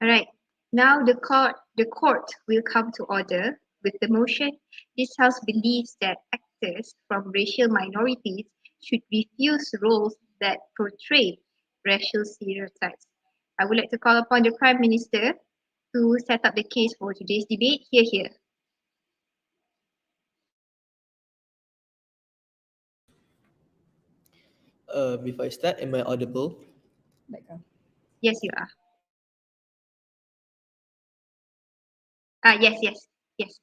All right. Now the court will come to order. With the motion, this House believes that actors from racial minorities should refuse roles that portray racial stereotypes. I would like to call upon the Prime Minister to set up the case for today's debate. Here. Before I start, am I audible? Yes, you are. Yes.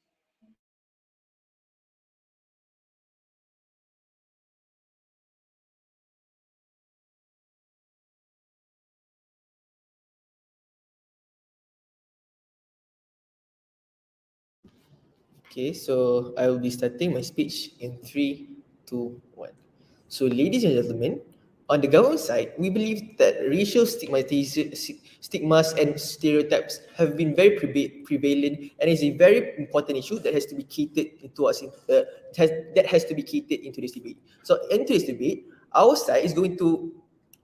Okay, so I will be starting my speech in 3, 2, 1. So, ladies and gentlemen, on the government side, we believe that racial stigmas and stereotypes have been very prevalent and is a very important issue that has to be catered into that has to be catered into this debate. So, into this debate, our side is going to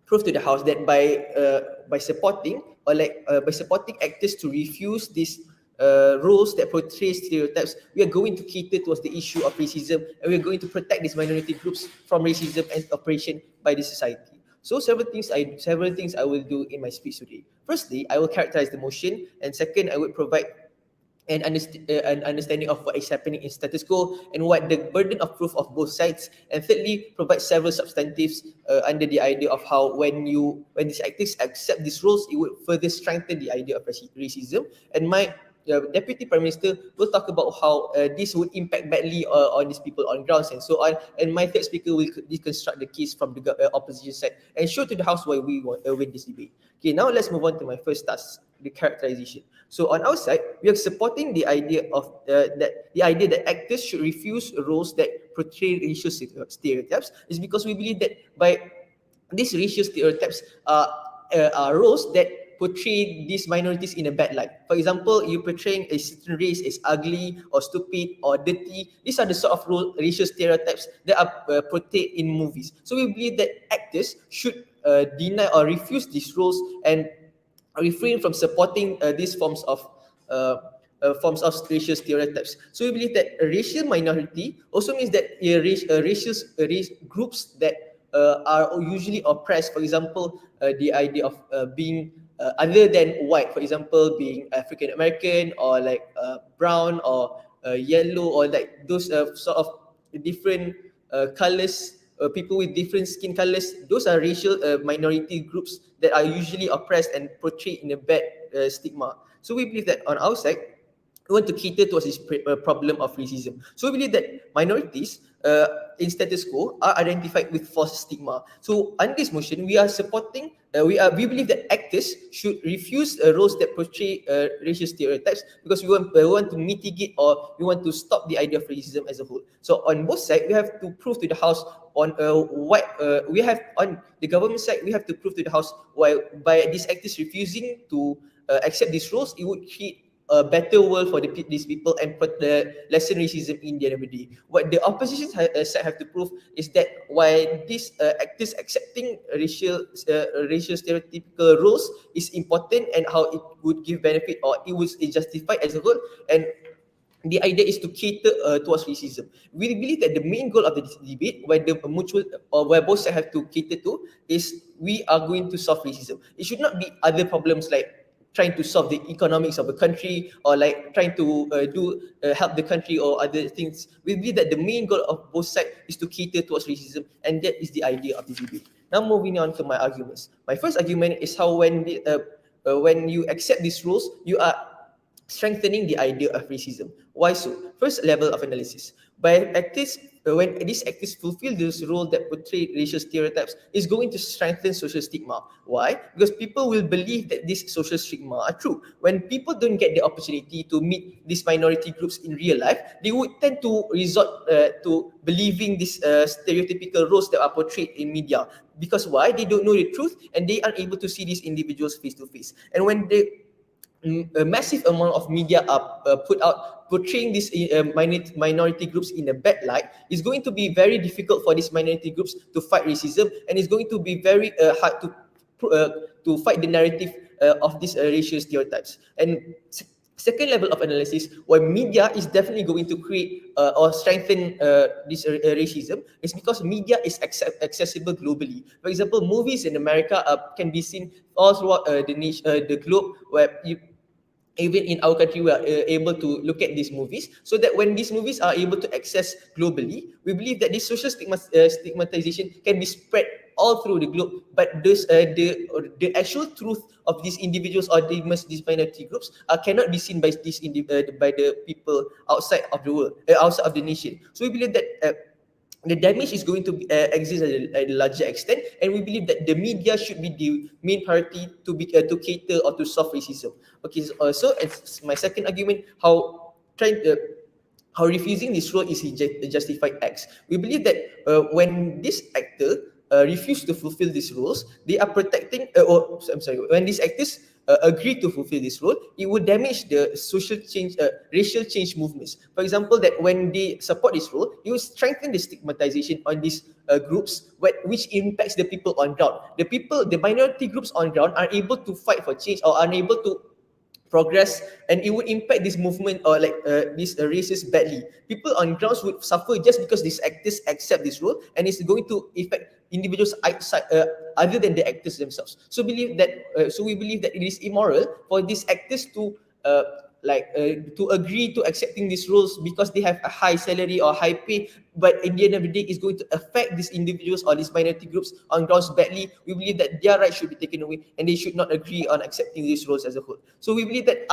prove to the House that by supporting by supporting actors to refuse these roles that portray stereotypes, we are going to cater towards the issue of racism, and we are going to protect these minority groups from racism and oppression by the society. So several things I will do in my speech today. Firstly, I will characterize the motion, and second, I will provide an understanding of what is happening in status quo and what the burden of proof of both sides, and thirdly provide several substantives under the idea of how when these actors accept these roles, it would further strengthen the idea of racism. And my Deputy Prime Minister will talk about how this would impact badly on these people on grounds and so on. And my third speaker will deconstruct the case from the opposition side and show to the House why we want win this debate. Okay, now let's move on to my first task, the characterization. So on our side, we are supporting the idea that actors should refuse roles that portray racial stereotypes, is because we believe that by these racial stereotypes are roles that portray these minorities in a bad light. For example, you portraying a certain race as ugly or stupid or dirty. These are the sort of racial stereotypes that are portrayed in movies. So we believe that actors should deny or refuse these roles and refrain from supporting these forms of racial stereotypes. So we believe that a racial minority also means that race groups that are usually oppressed. For example, the idea of being other than white, for example, being African American or like brown or yellow, or like those sort of different colors, people with different skin colors. Those are racial minority groups that are usually oppressed and portrayed in a bad stigma. So we believe that on our side, we want to cater towards this problem of racism. So we believe that minorities in status quo are identified with false stigma. So under this motion, we are supporting. We believe that actors should refuse roles that portray racial stereotypes, because we want to mitigate, or we want to stop the idea of racism as a whole. So on both sides, we have to prove to the House on what we have on the government side. We have to prove to the House why by these actors refusing to accept these roles, it would create a better world for these people and put the lessen racism in the end of the day. What the opposition side have to prove is that why these actors accepting racial stereotypical roles is important, and how it would give benefit, or it was justified as a whole, and the idea is to cater towards racism. We believe that the main goal of the debate, where the mutual or where both sides have to cater to, is we are going to solve racism. It should not be other problems like trying to solve the economics of a country, or like trying to help the country or other things. We believe that the main goal of both sides is to cater towards racism, and that is the idea of the debate. Now moving on to my arguments. My first argument is how when you accept these rules, you are strengthening the idea of racism. Why so? First level of analysis. When these actors fulfill this role that portray racial stereotypes, is going to strengthen social stigma. Why? Because people will believe that these social stigma are true. When people don't get the opportunity to meet these minority groups in real life, they would tend to resort to believing these stereotypical roles that are portrayed in media. Because why? They don't know the truth, and they are able to see these individuals face to face. And when a massive amount of media are put out portraying these minority groups in a bad light, is going to be very difficult for these minority groups to fight racism, and it's going to be very hard to fight the narrative of these racial stereotypes. And second level of analysis, why media is definitely going to create or strengthen this racism, is because media is accessible globally. For example, movies in America can be seen all throughout the globe, where even in our country we are able to look at these movies, so that when these movies are able to access globally, we believe that this social stigmatization can be spread all through the globe. But the actual truth of these individuals or these minority groups cannot be seen by by the people outside of the world, outside of the nation. So we believe that the damage is going to exist at a larger extent, and we believe that the media should be the main priority to cater or to solve racism. Okay, so it's my second argument, trying to how refusing this role is a justified act. We believe that when this actor refuse to fulfill these roles, they are protecting, I'm sorry, when these actors agree to fulfill this role, it would damage the social change, racial change movements. For example, that when they support this role, it will strengthen the stigmatization on these groups, which impacts the people on ground. The minority groups on ground are able to fight for change or unable to progress, and it would impact this movement or these races badly. People on grounds would suffer just because these actors accept this role, and it's going to affect individuals outside, other than the actors themselves. So we believe that it is immoral for these actors uh, to agree to accepting these roles because they have a high salary or high pay, but in the end of the day it's going to affect these individuals or these minority groups on grounds badly. We believe that their rights should be taken away, and they should not agree on accepting these roles as a whole. So we believe that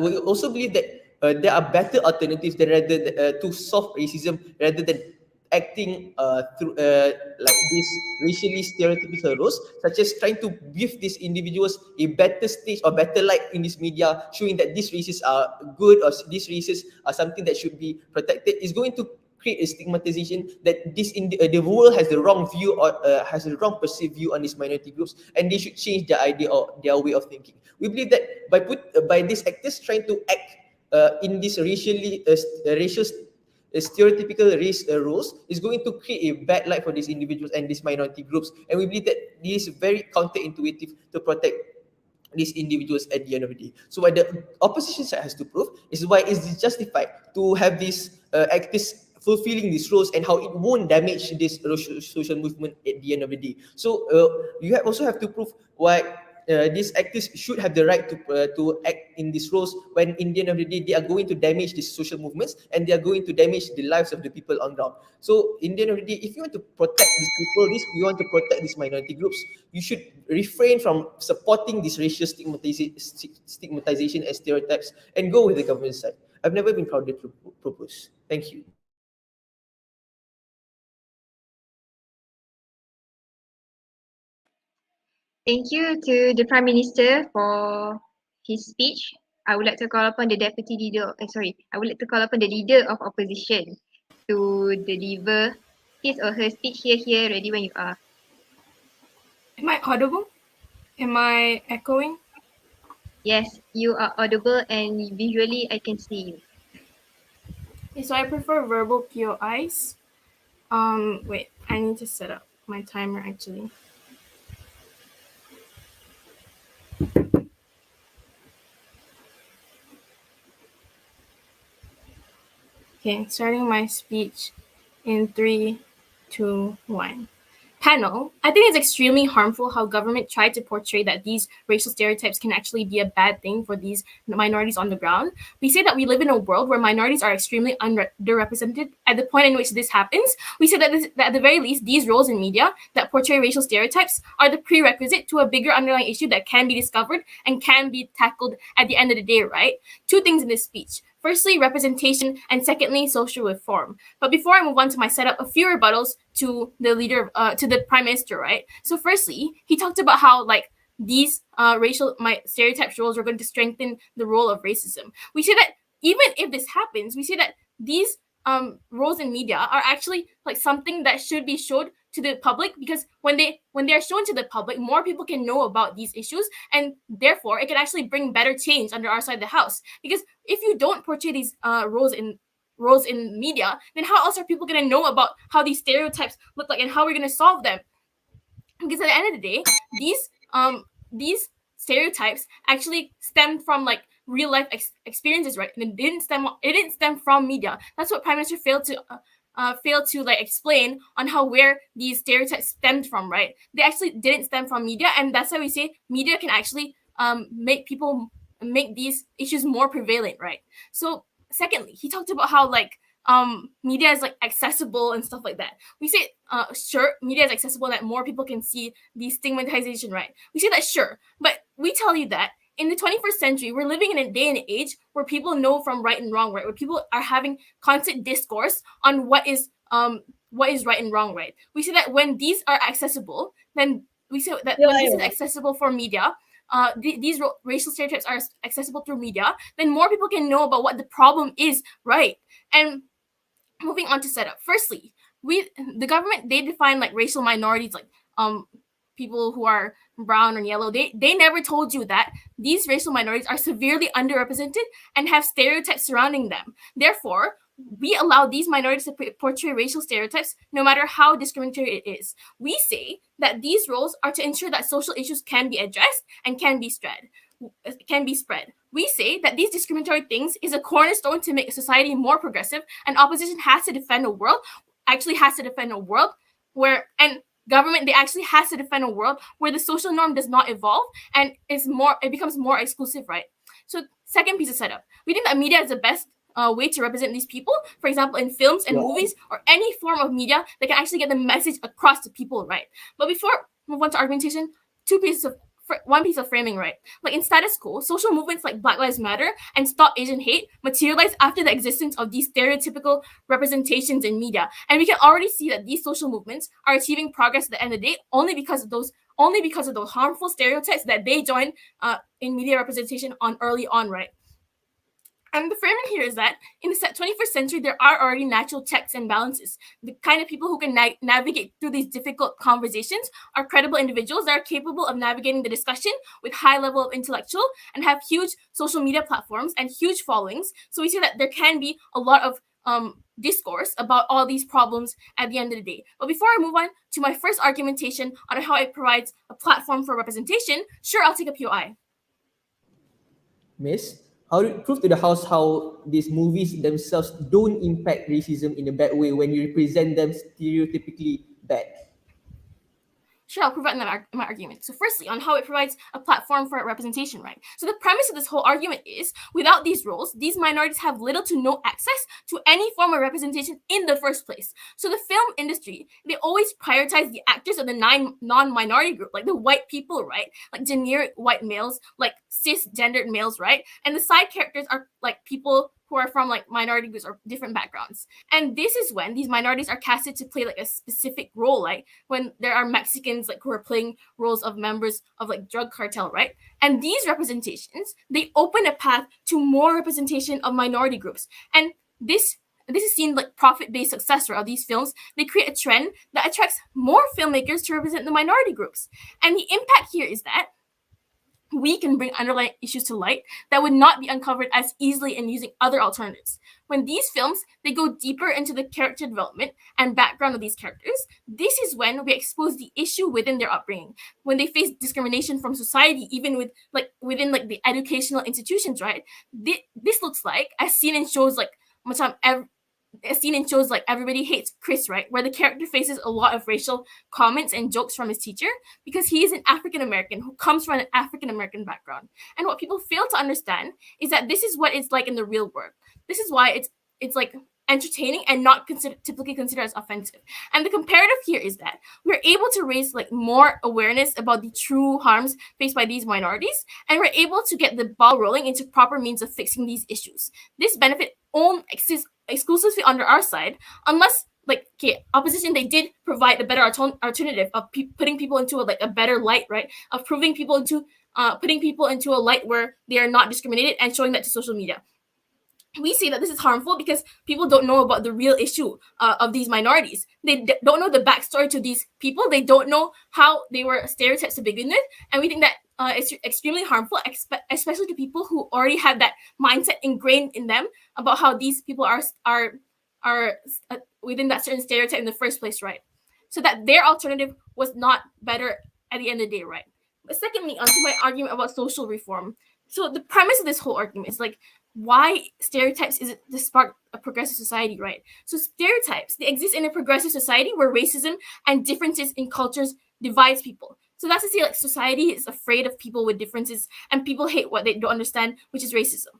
we also believe that there are better alternatives to solve racism, rather than acting through these racially stereotypical roles, such as trying to give these individuals a better stage or better light in this media, showing that these races are good, or these races are something that should be protected, is going to create a stigmatization that the world has the wrong view, or has a wrong perceived view on these minority groups, and they should change their idea or their way of thinking. We believe that by these actors trying to act in this racial stereotypical race roles, is going to create a bad light for these individuals and these minority groups, and we believe that this is very counterintuitive to protect these individuals at the end of the day. So what the opposition side has to prove is why is it justified to have these actors fulfilling these roles, and how it won't damage this social movement at the end of the day. So also have to prove why these actors should have the right to act in these roles, when in the end of the day they are going to damage these social movements, and they are going to damage the lives of the people on ground. So in the end of the day, if you want to protect these people, you want to protect these minority groups, you should refrain from supporting this racial stigmatization and stereotypes, and go with the government side. I've never been crowded to propose. Thank you. Thank you to the Prime Minister for his speech. I would like to call upon the Deputy Leader, I would like to call upon the Leader of Opposition to deliver his or her speech. Here, ready when you are. Am I audible? Am I echoing? Yes, you are audible, and visually I can see you. Okay, so I prefer verbal POIs. Wait, I need to set up my timer actually. Okay, starting my speech in 3, 2, 1. Panel, I think it's extremely harmful how government tried to portray that these racial stereotypes can actually be a bad thing for these minorities on the ground. We say that we live in a world where minorities are extremely underrepresented. At the point in which this happens, we say that at the very least, these roles in media that portray racial stereotypes are the prerequisite to a bigger underlying issue that can be discovered and can be tackled at the end of the day, right? Two things in this speech. Firstly, representation, and secondly, social reform. But before I move on to my setup, a few rebuttals to the to the prime minister, right? So firstly, he talked about how these racial stereotype roles are going to strengthen the role of racism. We say that even if this happens, we say that these roles in media are actually something that should be showed to the public, because when they are shown to the public, more people can know about these issues, and therefore it can actually bring better change under our side of the house. Because if you don't portray these roles in media, then how else are people going to know about how these stereotypes look like and how we're going to solve them? because at the end of the day, these stereotypes actually stem from like real life experiences, right? And it didn't stem from media. That's what Prime Minister failed to like explain on how where these stereotypes stemmed from, right? They actually didn't stem from media, and that's why we say media can actually make these issues more prevalent, right? So secondly, he talked about how like media is like accessible and stuff like that. We say sure, media is accessible, that more people can see the stigmatization, right? We say that sure, but we tell you that in the 21st century, we're living in a day and age where people know from right and wrong, right? Where people are having constant discourse on what is right and wrong, right? We say that when these are accessible, then we say that when this is accessible for media, these racial stereotypes are accessible through media, then more people can know about what the problem is, right? And moving on to setup. Firstly, the government, they define like racial minorities like people who are brown or yellow. They never told you that these racial minorities are severely underrepresented and have stereotypes surrounding them. Therefore, we allow these minorities to portray racial stereotypes no matter how discriminatory it is. We say that these roles are to ensure that social issues can be addressed and can be spread. We say that these discriminatory things is a cornerstone to make a society more progressive, and opposition has to defend a world where, and government, they actually has to defend a world where the social norm does not evolve and it becomes more exclusive, right? So second piece of setup, we think that media is the best way to represent these people, for example in films and movies or any form of media that can actually get the message across to people, right? But before we move on to argumentation, one piece of framing, right? Like in status quo, social movements like Black Lives Matter and Stop Asian Hate materialize after the existence of these stereotypical representations in media. And we can already see that these social movements are achieving progress at the end of the day only because of those harmful stereotypes that they join in media representation on early on, right? And the framing here is that in the 21st century, there are already natural checks and balances. The kind of people who can navigate through these difficult conversations are credible individuals that are capable of navigating the discussion with high level of intellectual and have huge social media platforms and huge followings. So we see that there can be a lot of discourse about all these problems at the end of the day. But before I move on to my first argumentation on how it provides a platform for representation, sure, I'll take a POI. Miss, how do you prove to the House how these movies themselves don't impact racism in a bad way when you represent them stereotypically bad? Sure, I'll provide my argument. So firstly, on how it provides a platform for representation, right? So the premise of this whole argument is, without these roles, these minorities have little to no access to any form of representation in the first place. So the film industry, they always prioritize the actors of the non-minority group, like the white people, right? Like generic white males, like cisgendered males, right? And the side characters are like people who are from like minority groups or different backgrounds. And this is when these minorities are casted to play like a specific role, like when there are Mexicans like who are playing roles of members of like drug cartel, right? And these representations, they open a path to more representation of minority groups. And this is seen like profit-based success of these films. They create a trend that attracts more filmmakers to represent the minority groups. And the impact here is that we can bring underlying issues to light that would not be uncovered as easily in using other alternatives. When these films, they go deeper into the character development and background of these characters, this is when we expose the issue within their upbringing. When they face discrimination from society, even within the educational institutions, right? This looks like, as seen in shows like Everybody Hates Chris, right? Where the character faces a lot of racial comments and jokes from his teacher because he is an African American who comes from an African American background. And what people fail to understand is that this is what it's like in the real world. This is why it's like entertaining and not typically considered as offensive. And the comparative here is that we're able to raise like more awareness about the true harms faced by these minorities, and we're able to get the ball rolling into proper means of fixing these issues. This benefit only exists exclusively under our side, unless opposition, they did provide a better alternative of putting people into a better light, right? Of putting people into a light where they are not discriminated and showing that to social media. We say that this is harmful because people don't know about the real issue of these minorities. They don't know the backstory to these people. They don't know how they were stereotyped to begin with. And we think that it's extremely harmful, especially to people who already have that mindset ingrained in them about how these people are within that certain stereotype in the first place, right? So that their alternative was not better at the end of the day, right? But secondly, onto my argument about social reform. So the premise of this whole argument is like, why stereotypes is the spark of progressive society, right? So stereotypes, they exist in a progressive society where racism and differences in cultures divides people. So that's to say, like, society is afraid of people with differences, and people hate what they don't understand, which is racism.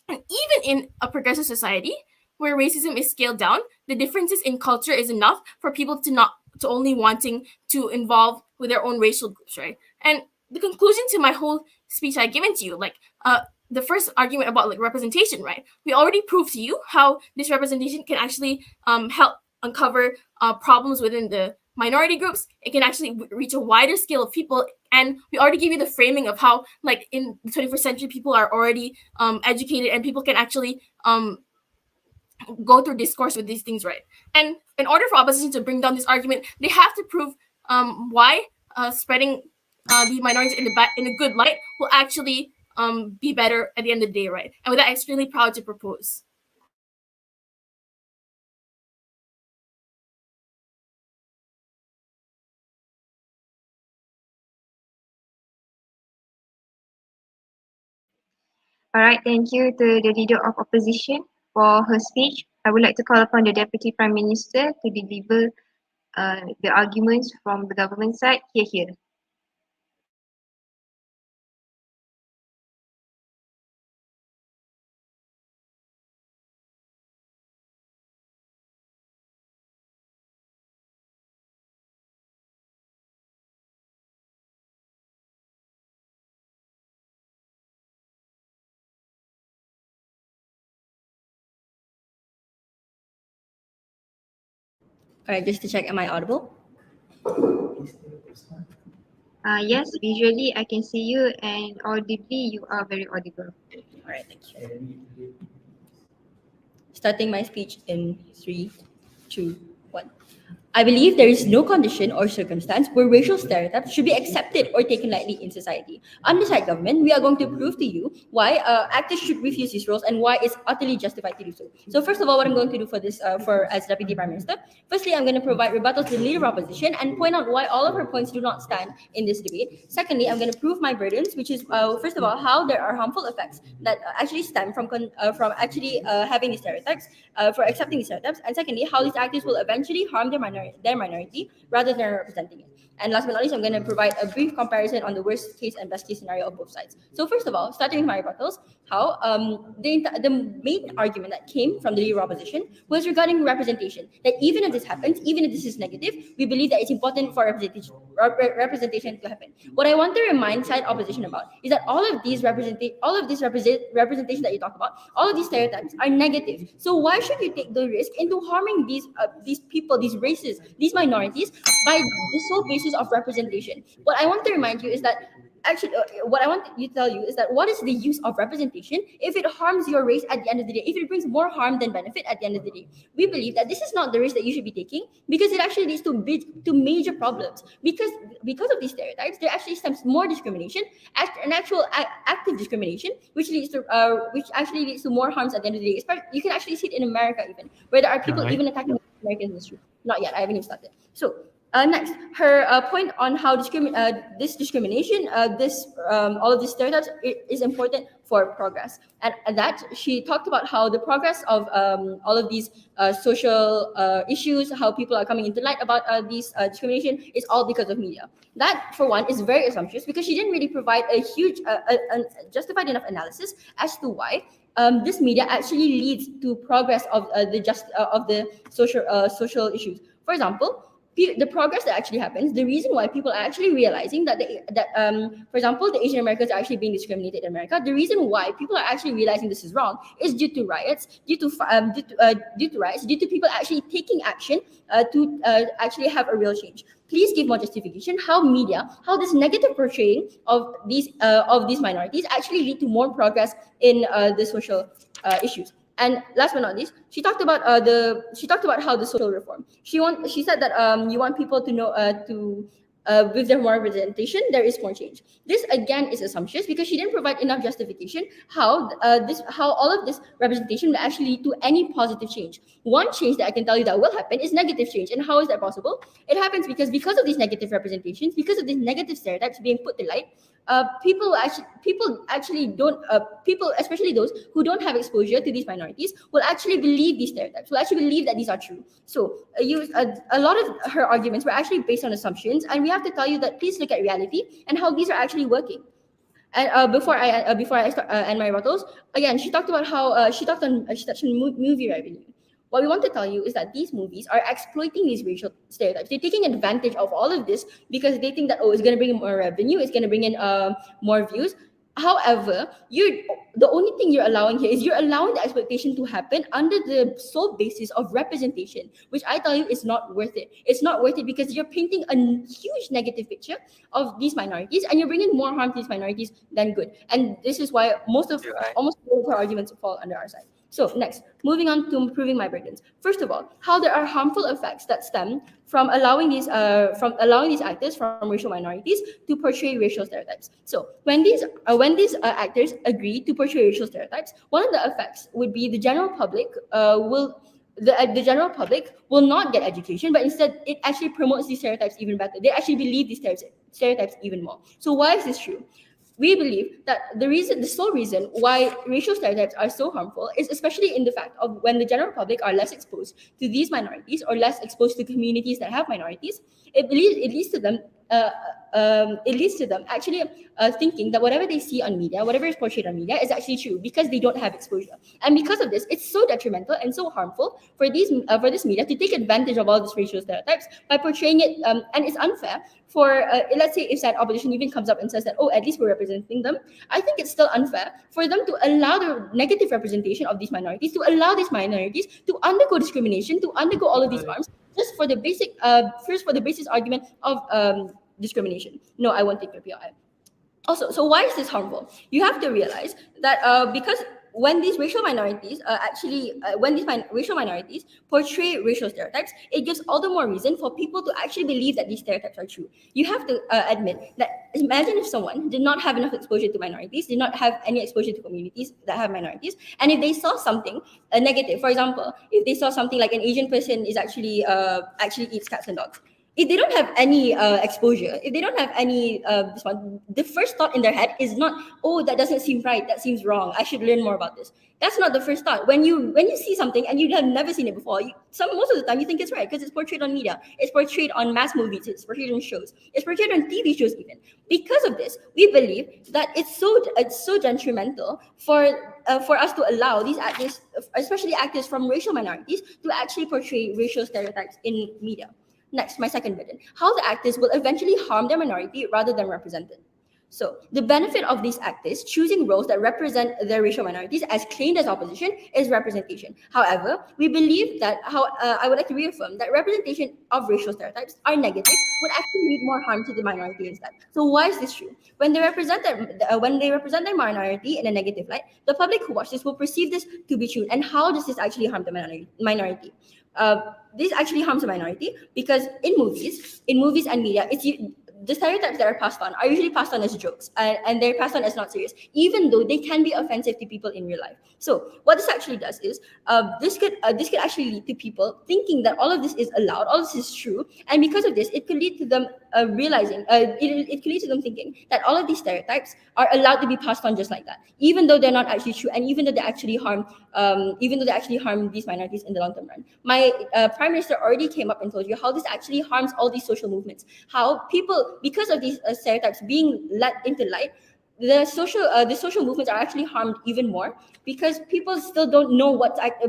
And even in a progressive society where racism is scaled down, the differences in culture is enough for people to only wanting to involve with their own racial groups, right? And the conclusion to my whole speech I've given to you, like the first argument about like representation, right? We already proved to you how this representation can actually help uncover problems within the minority groups. It can actually reach a wider scale of people, and we already gave you the framing of how, like, in the 21st century, people are already educated, and people can actually go through discourse with these things, right? And in order for opposition to bring down this argument, they have to prove why spreading the minorities in a good light will actually be better at the end of the day, right? And with that, I'm extremely proud to propose. All right, thank you to the Leader of Opposition for her speech. I would like to call upon the Deputy Prime Minister to deliver the arguments from the government side. Here. All right, just to check, am I audible? Yes, visually I can see you, and audibly you are very audible. All right, thank you. Starting my speech in 3, 2, 1. I believe there is no condition or circumstance where racial stereotypes should be accepted or taken lightly in society. Under side government, we are going to prove to you why actors should refuse these roles and why it's utterly justified to do so. So first of all, what I'm going to do for this, as Deputy Prime Minister, firstly, I'm going to provide rebuttals to the Leader of Opposition and point out why all of her points do not stand in this debate. Secondly, I'm going to prove my burdens, which is first of all how there are harmful effects that actually stem from actually having these stereotypes, for accepting these stereotypes, and secondly, how these actors will eventually harm their minority rather than representing it. And last but not least, I'm going to provide a brief comparison on the worst case and best case scenario of both sides. So first of all, starting with my rebuttals, how the main argument that came from the Leader opposition was regarding representation. That even if this happens, even if this is negative, we believe that it's important for representation to happen. What I want to remind side opposition about is that all of this representation that you talk about, all of these stereotypes are negative. So why should you take the risk into harming these people, these races, these minorities by the sole basis of representation? What I want to remind you is that actually what I want to tell you is that what is the use of representation if it harms your race at the end of the day, if it brings more harm than benefit at the end of the day? We believe that this is not the risk that you should be taking, because it actually leads to major problems, because of these stereotypes there actually stems more discrimination, an actual active discrimination, which actually leads to more harms at the end of the day. You can actually see it in America, even where there are people even attacking Americans in the street. Not yet, I haven't even started. So next, her point on how this discrimination, all of these stereotypes is important for progress, and that she talked about how the progress of all of these social issues, how people are coming into light about these discrimination, is all because of media. That, for one, is very assumptuous, because she didn't really provide a huge, justified enough analysis as to why this media actually leads to progress of the social issues. For example, the progress that actually happens, the reason why people are actually realizing that for example, the Asian Americans are actually being discriminated in America, the reason why people are actually realizing this is wrong is due to riots, due to people actually taking action to actually have a real change. Please give more justification how this negative portraying of these minorities actually lead to more progress in the social issues. And last but not least, she talked about how the social reform. She said that you want people to know with their more representation, there is more change. This again is assumptuous because she didn't provide enough justification how all of this representation will actually lead to any positive change. One change that I can tell you that will happen is negative change. And how is that possible? It happens because of these negative representations, because of these negative stereotypes being put to light. People actually don't people, especially those who don't have exposure to these minorities, will actually believe these stereotypes, will actually believe that these are true. So a lot of her arguments were actually based on assumptions, and we have to tell you that please look at reality and how these are actually working. And before I start end my rebuttals, again, she talked about how she touched on movie revenue. What we want to tell you is that these movies are exploiting these racial stereotypes. They're taking advantage of all of this because they think that, oh, it's going to bring in more revenue, it's going to bring in more views. However, the only thing you're allowing here is you're allowing the exploitation to happen under the sole basis of representation, which I tell you is not worth it. It's not worth it because you're painting a huge negative picture of these minorities and you're bringing more harm to these minorities than good. And this is why almost all of her arguments fall under our side. So next, moving on to proving my burdens. First of all, how there are harmful effects that stem from allowing these actors from racial minorities to portray racial stereotypes. So when these actors agree to portray racial stereotypes, one of the effects would be the general public will not get education, but instead it actually promotes these stereotypes even better. They actually believe these stereotypes even more. So why is this true? We believe that the sole reason why racial stereotypes are so harmful is especially in the fact of when the general public are less exposed to these minorities or less exposed to communities that have minorities, it leads to them actually thinking that whatever they see on media, whatever is portrayed on media, is actually true because they don't have exposure. And because of this, it's so detrimental and so harmful for this media to take advantage of all these racial stereotypes by portraying it. And it's unfair for let's say if that opposition even comes up and says that, oh, at least we're representing them. I think it's still unfair for them to allow the negative representation of these minorities, to allow these minorities to undergo discrimination, to undergo all of these harms just for the basis argument of discrimination. No, I won't take your PLI. Also, so why is this harmful? You have to realize that because when these racial minorities racial minorities portray racial stereotypes, it gives all the more reason for people to actually believe that these stereotypes are true. You have to admit that imagine if someone did not have enough exposure to minorities, did not have any exposure to communities that have minorities, and if they saw something negative, for example, if they saw something like an Asian person is actually eats cats and dogs. If they don't have any exposure, if they don't have any this one, the first thought in their head is not, oh, that doesn't seem right, that seems wrong, I should learn more about this. That's not the first thought. When you see something and you have never seen it before, most of the time you think it's right because it's portrayed on media, it's portrayed on mass movies, it's portrayed on shows, it's portrayed on TV shows even. Because of this, we believe that it's so detrimental for us to allow these actors, especially actors from racial minorities, to actually portray racial stereotypes in media. Next, my second burden, how the actors will eventually harm their minority rather than represent it. So the benefit of these actors choosing roles that represent their racial minorities as claimed as opposition is representation. However, we believe that I would like to reaffirm that representation of racial stereotypes are negative would actually lead more harm to the minority instead. So why is this true? When they represent their minority in a negative light, the public who watch this will perceive this to be true. And how does this actually harm the minority? This actually harms the minority because in movies and media, the stereotypes that are passed on are usually passed on as jokes, and they're passed on as not serious, even though they can be offensive to people in real life. So what this actually does is this could actually lead to people thinking that all of this is allowed, all of this is true, and because of this, it could lead to them realizing it could lead to them thinking that all of these stereotypes are allowed to be passed on just like that, even though they're not actually true, and even though they actually harm these minorities in the long term run. My prime minister already came up and told you how this actually harms all these social movements, how people, because of these stereotypes being let into light, the social movements are actually harmed even more because people still don't know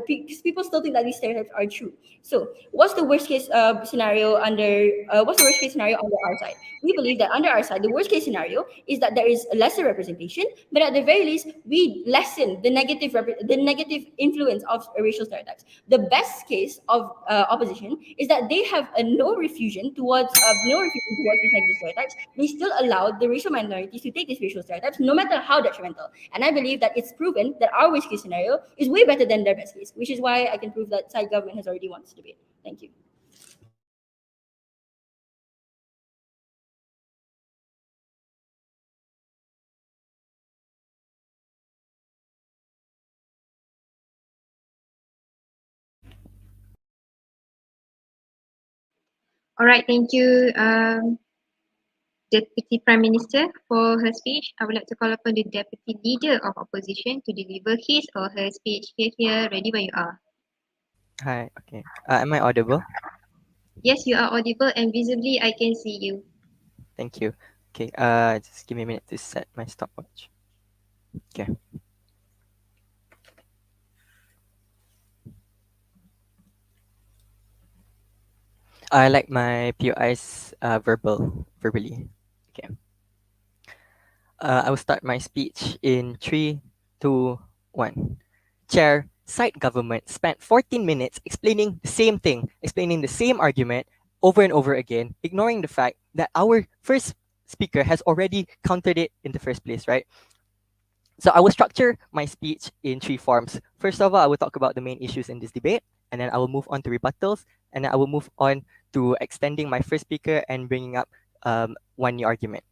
people still think that these stereotypes are true. So what's the worst case scenario under our side? We believe that under our side, the worst case scenario is that there is lesser representation, but at the very least, we lessen the negative influence of racial stereotypes. The best case of opposition is that they have no refusion towards these negative stereotypes. They still allow the racial minorities to take these racial stereotypes, no matter how detrimental. And I believe that it's proven that our worst case scenario is way better than their best case, which is why I can prove that side government has already won this debate. Thank you. All right, thank you, Deputy Prime Minister, for her speech. I would like to call upon the Deputy Leader of Opposition to deliver his or her speech. Here, ready when you are. Hi, okay. Am I audible? Yes, you are audible and visibly I can see you. Thank you. Okay, just give me a minute to set my stopwatch. Okay. I like my POIs verbally. Okay. I will start my speech in 3, 2, 1. Chair, site government spent 14 minutes explaining the same thing, explaining the same argument over and over again, ignoring the fact that our first speaker has already countered it in the first place, right? So I will structure my speech in 3 forms. First of all, I will talk about the main issues in this debate, and then I will move on to rebuttals, and then I will move on to extending my first speaker and bringing up one new argument.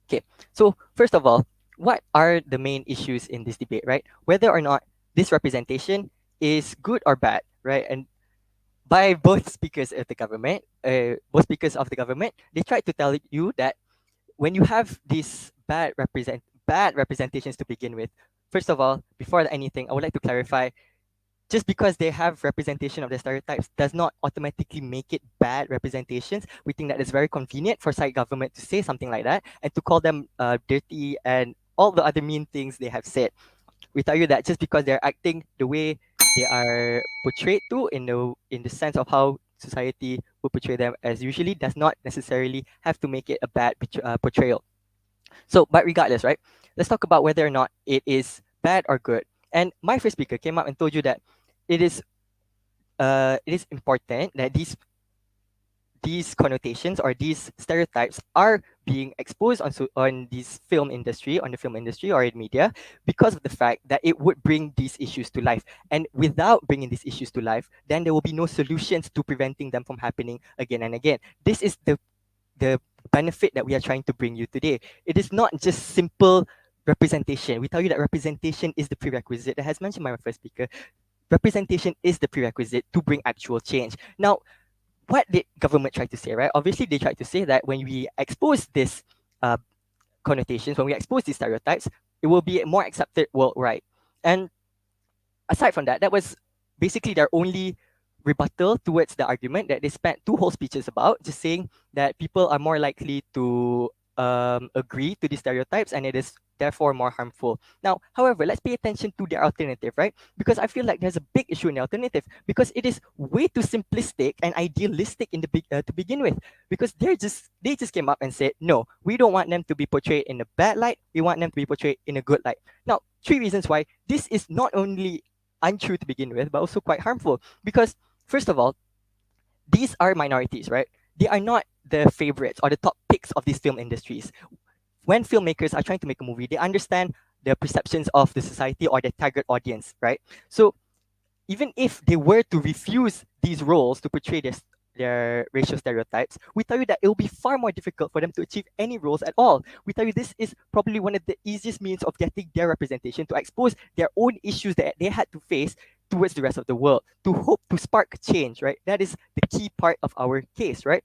Okay, so first of all, what are the main issues in this debate, right? Whether or not this representation is good or bad, right? And by both speakers of the government, they tried to tell you that when you have these bad representations to begin with, first of all, before anything, I would like to clarify, just because they have representation of the stereotypes does not automatically make it bad representations. We think that it's very convenient for side government to say something like that and to call them dirty and all the other mean things they have said. We tell you that just because they're acting the way they are portrayed to in the sense of how society would portray them as usually does not necessarily have to make it a bad portrayal. So, but regardless, right? Let's talk about whether or not it is bad or good. And my first speaker came up and told you that it is important that these connotations or these stereotypes are being exposed on this film industry, on the film industry or in media, because of the fact that it would bring these issues to life. And without bringing these issues to life, then there will be no solutions to preventing them from happening again and again. This is the benefit that we are trying to bring you today. It is not just simple representation. We tell you that representation is the prerequisite. That has mentioned my first speaker. Representation is the prerequisite to bring actual change. Now, what did government try to say, right? Obviously, they tried to say that when we expose this uh, connotations, when we expose these stereotypes, it will be more accepted worldwide. And aside from that, that was basically their only rebuttal towards the argument that they spent 2 whole speeches about, just saying that people are more likely to agree to these stereotypes and it is therefore more harmful. Now, however, let's pay attention to their alternative, right? Because I feel like there's a big issue in the alternative because it is way too simplistic and idealistic in to begin with. Because they just came up and said, no, we don't want them to be portrayed in a bad light. We want them to be portrayed in a good light. Now, 3 reasons why this is not only untrue to begin with, but also quite harmful. Because first of all, these are minorities, right? They are not the favorites or the top picks of these film industries. When filmmakers are trying to make a movie, they understand the perceptions of the society or the target audience, right? So even if they were to refuse these roles to portray their racial stereotypes, we tell you that it will be far more difficult for them to achieve any roles at all. We tell you this is probably one of the easiest means of getting their representation to expose their own issues that they had to face towards the rest of the world to hope to spark change, right? That is the key part of our case, right?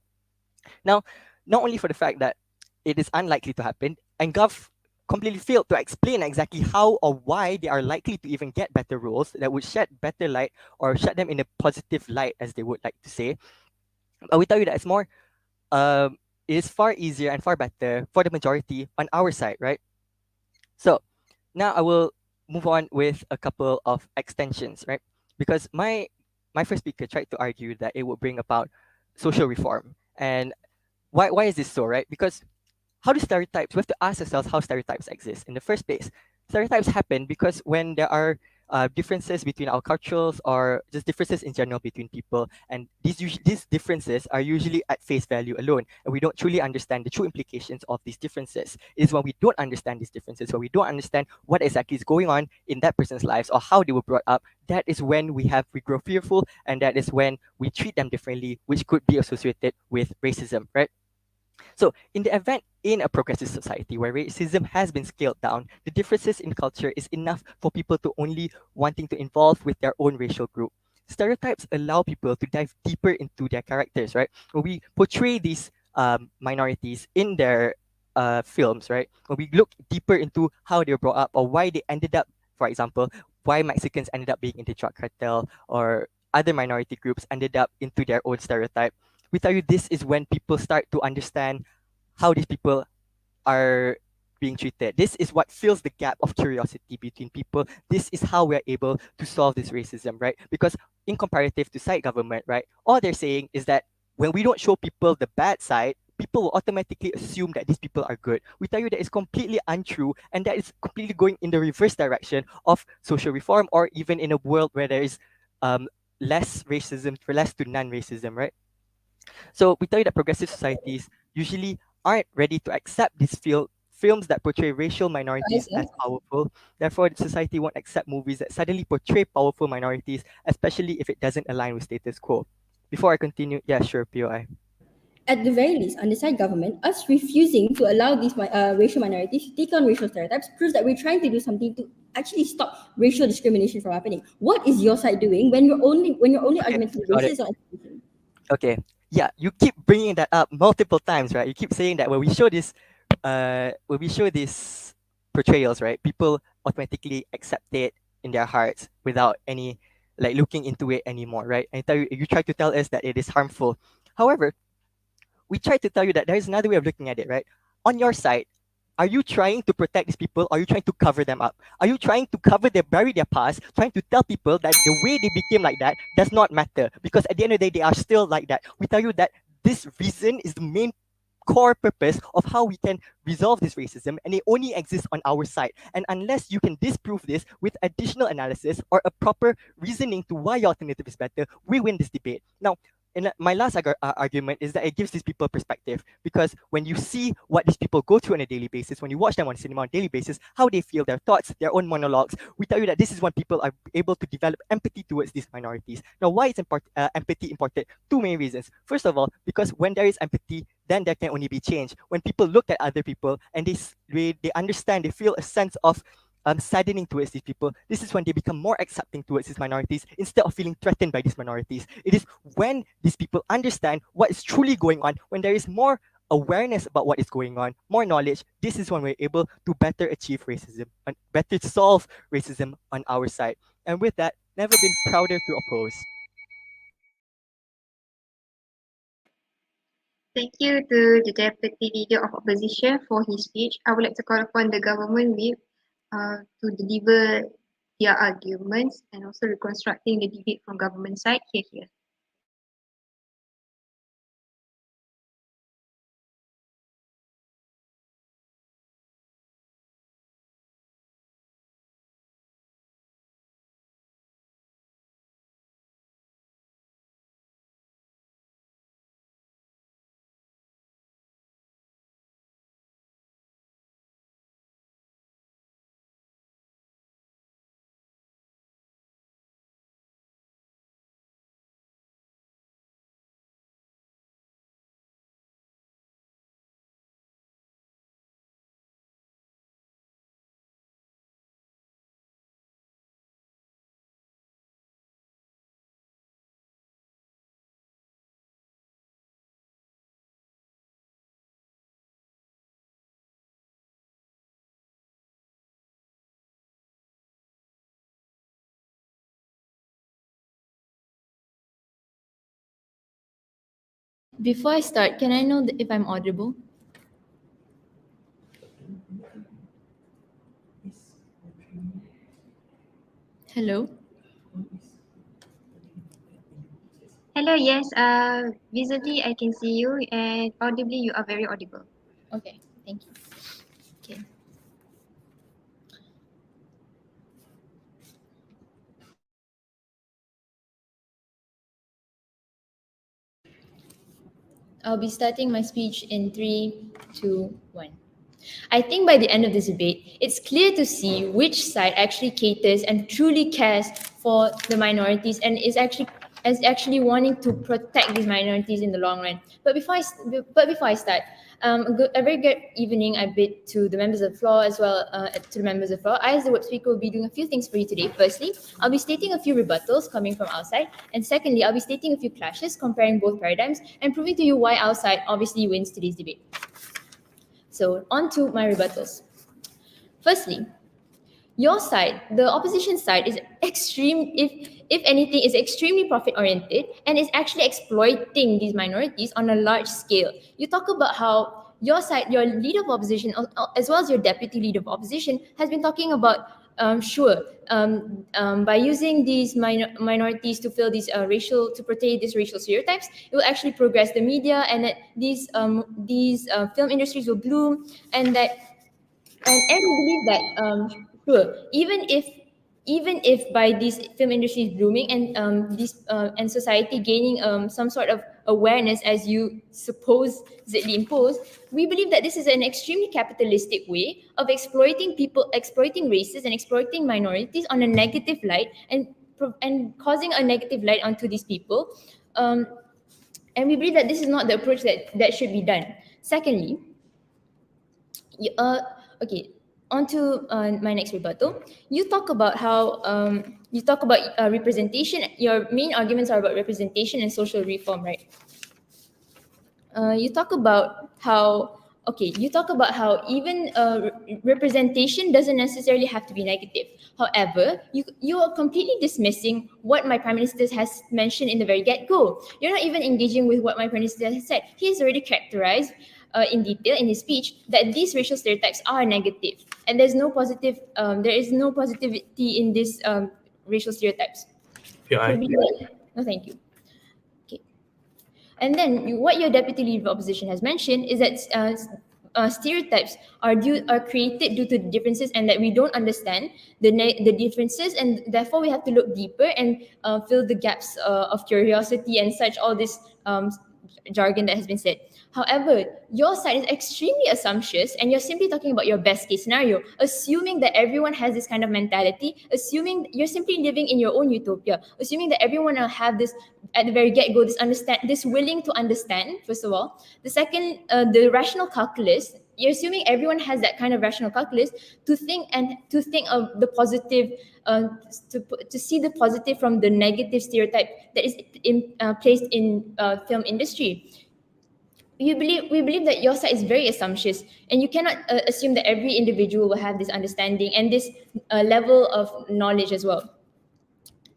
Now, not only for the fact that it is unlikely to happen, and Gov completely failed to explain exactly how or why they are likely to even get better roles that would shed better light or shed them in a positive light, as they would like to say. But we tell you that it's more, it is far easier and far better for the majority on our side, right? So now I will move on with a couple of extensions, right? Because my first speaker tried to argue that it would bring about social reform. And why is this so, right? Because how do stereotypes, we have to ask ourselves how stereotypes exist in the first place. Stereotypes happen because when there are differences between our cultures or just differences in general between people, and these differences are usually at face value alone, and we don't truly understand the true implications of these differences. It is when we don't understand these differences, when we don't understand what exactly is going on in that person's lives or how they were brought up, that is when we grow fearful, and that is when we treat them differently, which could be associated with racism, right? So, in the event in a progressive society where racism has been scaled down, the differences in culture is enough for people to only wanting to involve with their own racial group. stereotypes allow people to dive deeper into their characters, right? When we portray these minorities in their films, right? When we look deeper into how they were brought up or why they ended up, for example, why Mexicans ended up being in the drug cartel or other minority groups ended up into their own stereotype. We tell you this is when people start to understand how these people are being treated. This is what fills the gap of curiosity between people. This is how we're able to solve this racism, right? Because in comparative to side government, right, all they're saying is that when we don't show people the bad side, people will automatically assume that these people are good. We tell you that it's completely untrue and that it's completely going in the reverse direction of social reform or even in a world where there is um, less racism, for less to non-racism, right? So we tell you that progressive societies usually aren't ready to accept these films that portray racial minorities as powerful. Therefore, the society won't accept movies that suddenly portray powerful minorities, especially if it doesn't align with status quo. Before I continue, yeah, sure, POI. At the very least, on the side government, us refusing to allow these racial minorities to take on racial stereotypes proves that we're trying to do something to actually stop racial discrimination from happening. What is your side doing when your only Okay, argument for got it. racism is on education? Okay, yeah, you keep bringing that up multiple times, right? You keep saying that when we show these portrayals, right, people automatically accept it in their hearts without any like looking into it anymore, right? And you try to tell us that it is harmful. However, we try to tell you that there is another way of looking at it, right? On your side, are you trying to protect these people? Or are you trying to cover them up? Are you trying to bury their past, trying to tell people that the way they became like that does not matter? Because at the end of the day, they are still like that. We tell you that this reason is the main core purpose of how we can resolve this racism, and it only exists on our side. And unless you can disprove this with additional analysis or a proper reasoning to why your alternative is better, we win this debate. Now, my last argument is that it gives these people perspective, because when you see what these people go through on a daily basis, when you watch them on cinema on a daily basis, how they feel, their thoughts, their own monologues, we tell you that this is when people are able to develop empathy towards these minorities. Now, why is empathy important? Two main reasons. First of all, because when there is empathy, then there can only be change. When people look at other people and they understand, they feel a sense of saddening towards these people, this is when they become more accepting towards these minorities instead of feeling threatened by these minorities. It is when these people understand what is truly going on, when there is more awareness about what is going on, more knowledge, this is when we're able to better achieve racism and better solve racism on our side. And with that, never been prouder to oppose. Thank you to the Deputy Leader of Opposition for his speech. I would like to call upon the government whip to deliver their arguments and also reconstructing the debate from government side. Here. Before I start, can I know if I'm audible? Hello? Hello, yes, visibly I can see you and audibly you are very audible. Okay, thank you. Okay. I'll be starting my speech in 3, 2, 1. I think by the end of this debate, it's clear to see which side actually caters and truly cares for the minorities and is actually as actually wanting to protect these minorities in the long run. But before I start, a very good evening I bid to the members of the floor as well to the members of the floor. I, as the web speaker, will be doing a few things for you today. Firstly, I'll be stating a few rebuttals coming from our side, and secondly, I'll be stating a few clashes, comparing both paradigms, and proving to you why our side obviously wins today's debate. So on to my rebuttals. Firstly, your side, the opposition side, is if anything, is extremely profit oriented and is actually exploiting these minorities on a large scale. You talk about how your side, your leader of opposition, as well as your deputy leader of opposition, has been talking about by using these minorities to fill these to portray these racial stereotypes, it will actually progress the media, and that these film industries will bloom, and we believe that sure, even if by these film industries blooming and society gaining some sort of awareness as you supposedly impose, we believe that this is an extremely capitalistic way of exploiting people, exploiting races, and exploiting minorities on a negative light, and causing a negative light onto these people. And we believe that this is not the approach that should be done. Secondly, okay, on to my next rebuttal. You talk about how representation. Your main arguments are about representation and social reform, right? You talk about how even representation doesn't necessarily have to be negative. However, you are completely dismissing what my prime minister has mentioned in the very get-go. You're not even engaging with what my prime minister has said. He has already characterized in detail in his speech that these racial stereotypes are negative, and there is no positivity in these racial stereotypes. PI. No, thank you. Okay. And then what your deputy leader of opposition has mentioned is that stereotypes are created due to the differences, and that we don't understand the differences, and therefore we have to look deeper and fill the gaps of curiosity and such, all this jargon that has been said. However, your side is extremely assumptuous, and you're simply talking about your best case scenario, assuming that everyone has this kind of mentality, assuming you're simply living in your own utopia, assuming that everyone will have this at the very get-go, this willing to understand, first of all. The second, the rational calculus, you're assuming everyone has that kind of rational calculus to think of the positive, to see the positive from the negative stereotype that is placed in film industry. We believe that your side is very assumptuous, and you cannot assume that every individual will have this understanding and this level of knowledge as well.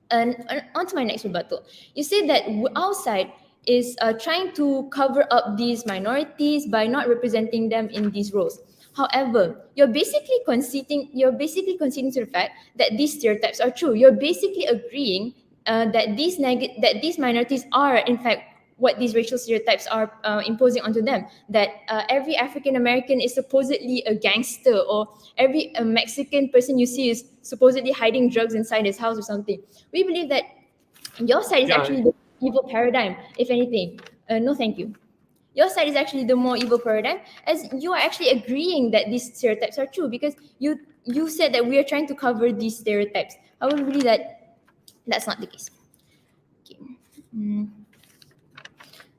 And on to my next rebuttal. You say that our side is trying to cover up these minorities by not representing them in these roles. However, you're basically conceding to the fact that these stereotypes are true. You're basically agreeing that these minorities are in fact what these racial stereotypes are imposing onto them, that every African American is supposedly a gangster, or every Mexican person you see is supposedly hiding drugs inside his house or something. We believe that your side is actually the evil paradigm, if anything. No, thank you. Your side is actually the more evil paradigm, as you are actually agreeing that these stereotypes are true, because you said that we are trying to cover these stereotypes. I would believe that that's not the case. Okay.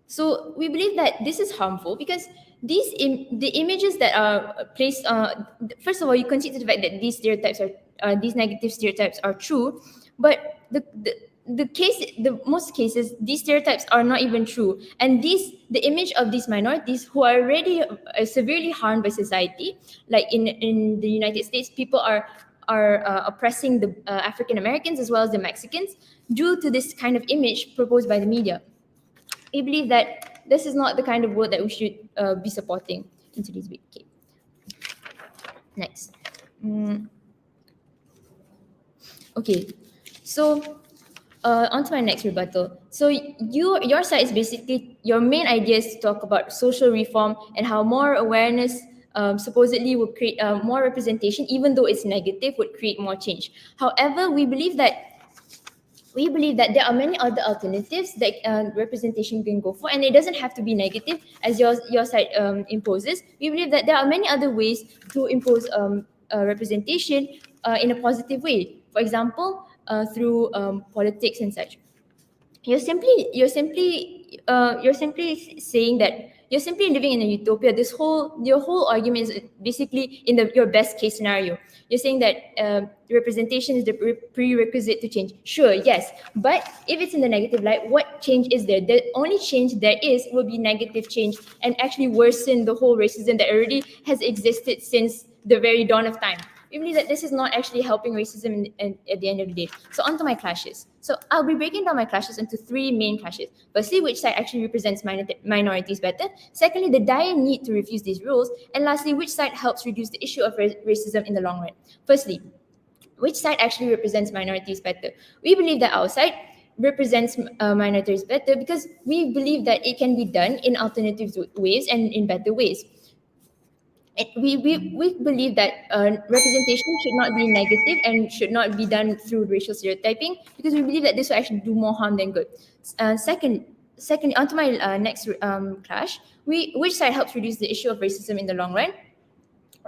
So we believe that this is harmful because the images that are placed. First of all, you concede to the fact that these negative stereotypes are true, but most cases these stereotypes are not even true, and the image of these minorities who are already severely harmed by society, like in the United States, people are oppressing the African Americans as well as the Mexicans due to this kind of image proposed by the media. We believe that this is not the kind of world that we should be supporting in today's week. Okay. Next. Okay, so on to my next rebuttal. So your side is basically, your main idea is to talk about social reform and how more awareness supposedly would create more representation, even though it's negative, would create more change. However, we believe that there are many other alternatives that representation can go for, and it doesn't have to be negative as your side imposes. We believe that there are many other ways to impose representation in a positive way. For example, through politics and such. you're simply saying that you're simply living in a utopia. Your whole argument is basically in your best case scenario. You're saying that representation is the prerequisite to change. Sure, yes, but if it's in the negative light, what change is there? The only change there is will be negative change and actually worsen the whole racism that already has existed since the very dawn of time. We believe that this is not actually helping racism at the end of the day. So onto my clashes. So I'll be breaking down my clashes into three main clashes. Firstly, which side actually represents minorities better. Secondly, the dire need to refuse these rules. And lastly, which side helps reduce the issue of racism in the long run. Firstly, which side actually represents minorities better? We believe that our side represents minorities better because we believe that it can be done in alternative ways and in better ways. We believe that representation should not be negative and should not be done through racial stereotyping because we believe that this will actually do more harm than good. Second, onto my next clash, which side helps reduce the issue of racism in the long run?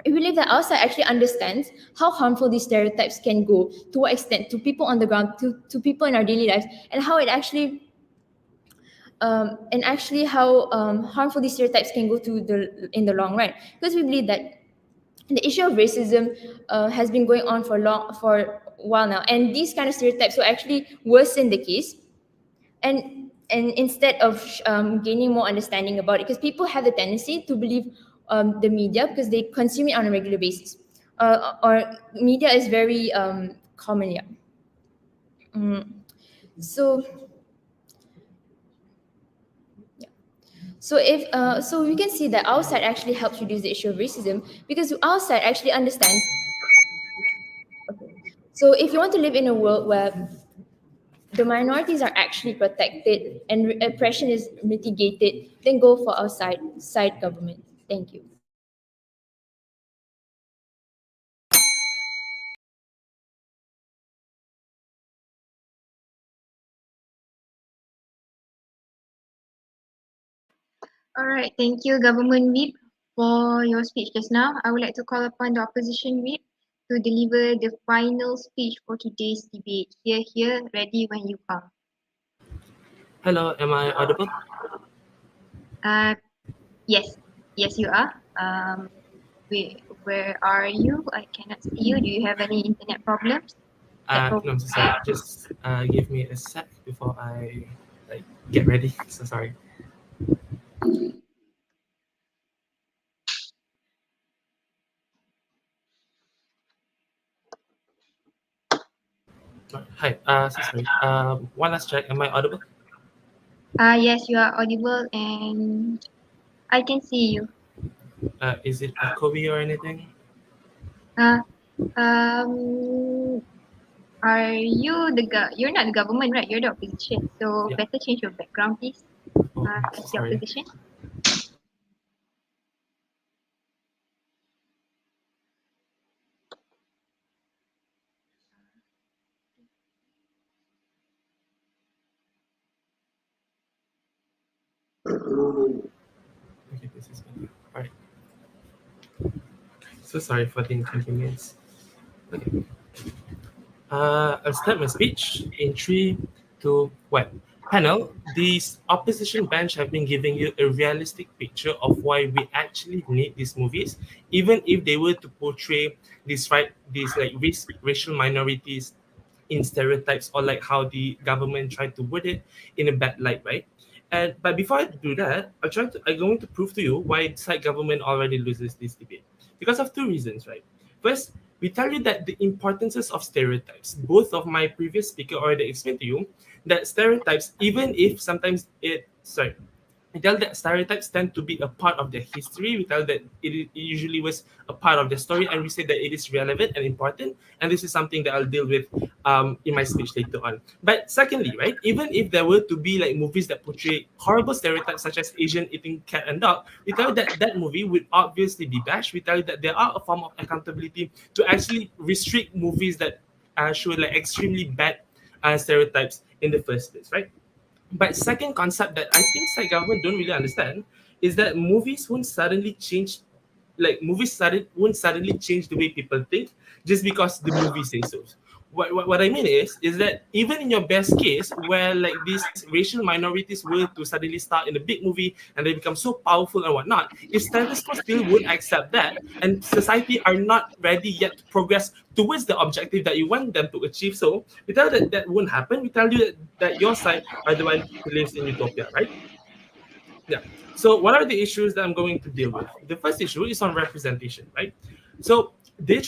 We believe that our side actually understands how harmful these stereotypes can go, to what extent, to people on the ground, to people in our daily lives, and how it actually and actually how harmful these stereotypes can go to in the long run. Because we believe that the issue of racism has been going on for a while now, and these kind of stereotypes will actually worsen the case, and instead of gaining more understanding about it, because people have the tendency to believe the media because they consume it on a regular basis, or media is very common. Yeah. So so we can see that our side actually helps reduce the issue of racism because our side actually understands. So if you want to live in a world where the minorities are actually protected and oppression is mitigated, then go for our side government. Thank you. All right, thank you, Government Whip, for your speech just now. I would like to call upon the Opposition Whip to deliver the final speech for today's debate. Here, ready when you are. Hello, am I audible? Uh, yes, yes, you are. Where are you? I cannot see you. Do you have any internet problems? No, I'm so sorry. Just give me a sec before I get ready. So sorry. Hi. So sorry. One last check. Am I audible? Yes, you are audible and I can see you. Is it echoey or anything? Um, are you you're not the government, right? You're the opposition. So Yeah. better change your background, please. Oh, As so the sorry. opposition. Okay, this is better. All right. So sorry for the inconvenience. Okay. I'll start my speech in 3, 2, 1. Panel, these opposition bench have been giving you a realistic picture of why we actually need these movies, even if they were to portray these like racial minorities in stereotypes or like how the government tried to word it in a bad light, right? And but before I do that, I'm going to prove to you why side government already loses this debate. Because of two reasons, right? First, we tell you that the importances of stereotypes. Both of my previous speaker already explained to you that stereotypes, even if sometimes we tell that stereotypes tend to be a part of their history. We tell that it usually was a part of the story, and we say that it is relevant and important. And this is something that I'll deal with in my speech later on. But secondly, right, even if there were to be like movies that portray horrible stereotypes such as Asian eating cat and dog, we tell you that that movie would obviously be bashed. We tell you that there are a form of accountability to actually restrict movies that show like extremely bad stereotypes in the first place, right? But second concept that I think side government don't really understand is that movies won't suddenly change, won't suddenly change the way people think just because the movie says so. what I mean is that even in your best case, where like these racial minorities were to suddenly start in a big movie and they become so powerful and whatnot, if status quo still won't accept that, and society are not ready yet to progress towards the objective that you want them to achieve, so we tell that that won't happen. We tell you that your side are the one who lives in utopia, right? Yeah. So what are the issues that I'm going to deal with? The first issue is on representation, right? So they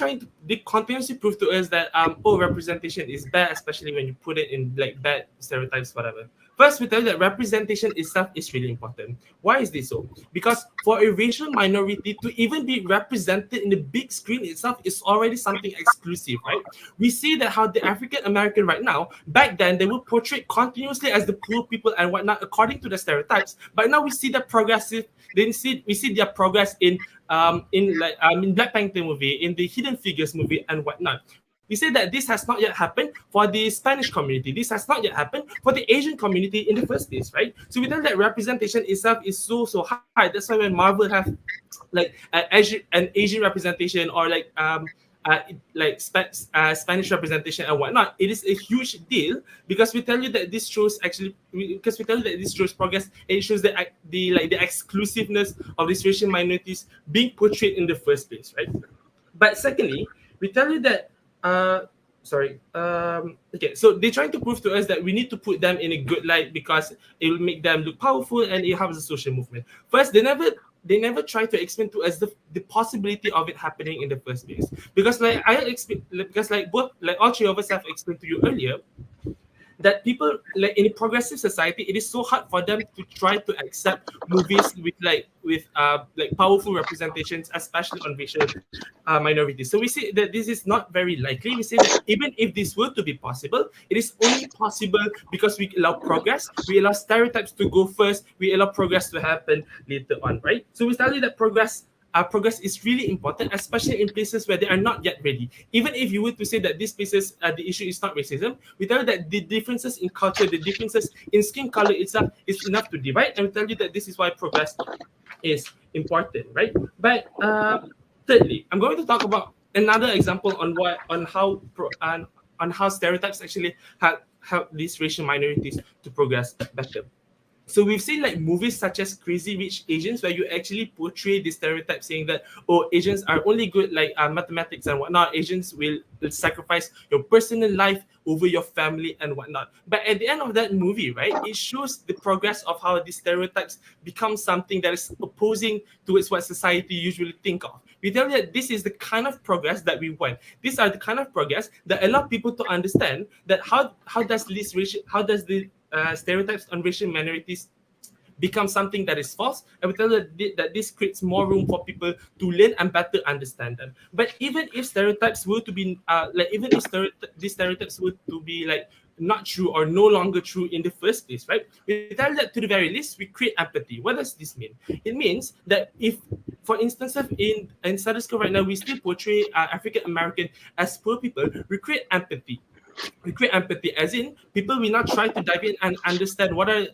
continuously prove to us that representation is bad, especially when you put it in like bad stereotypes, whatever. First, we tell you that representation itself is really important. Why is this so? Because for a racial minority to even be represented in the big screen itself is already something exclusive, right? We see that how the African American right now, back then they were portrayed continuously as the poor people and whatnot according to the stereotypes. But now we see the progressive. We see their progress in Black Panther movie, in the Hidden Figures movie and whatnot. We say that this has not yet happened for the Spanish community. This has not yet happened for the Asian community in the first place, right? So we know that representation itself is so high. That's why when Marvel have like an Asian representation or Spanish representation and whatnot, it is a huge deal because we tell you that this shows progress. And it shows the exclusiveness of these racial minorities being portrayed in the first place, right? But secondly, we tell you that so they're trying to prove to us that we need to put them in a good light because it will make them look powerful and it helps the social movement. First, they never try to explain to us the possibility of it happening in the first place. Because all three of us have explained to you earlier, that people like in a progressive society, it is so hard for them to try to accept movies with powerful representations, especially on racial minorities. So we say that this is not very likely. We say that even if this were to be possible, it is only possible because we allow progress, we allow stereotypes to go first, we allow progress to happen later on, right? So we tell you that progress is really important, especially in places where they are not yet ready. Even if you were to say that these places, the issue is not racism, we tell you that the differences in culture, the differences in skin color itself is enough to divide, and we tell you that this is why progress is important, right? But thirdly, I'm going to talk about another example on how stereotypes actually help these racial minorities to progress better. So we've seen like movies such as Crazy Rich Asians, where you actually portray the stereotype saying that, oh, Asians are only good like mathematics and whatnot. Asians will sacrifice your personal life over your family and whatnot. But at the end of that movie, right, it shows the progress of how these stereotypes become something that is opposing towards what society usually think of. We tell you that this is the kind of progress that we want. These are the kind of progress that allow people to understand that how does the stereotypes on racial minorities become something that is false, and we tell that this creates more room for people to learn and better understand them. But even if stereotypes were to be these stereotypes were to be like not true or no longer true in the first place, right? We tell that to the very least we create empathy. What does this mean? It means that if, for instance, in status quo right now we still portray African American as poor people, we create empathy. We create empathy, as in people will not try to dive in and understand what are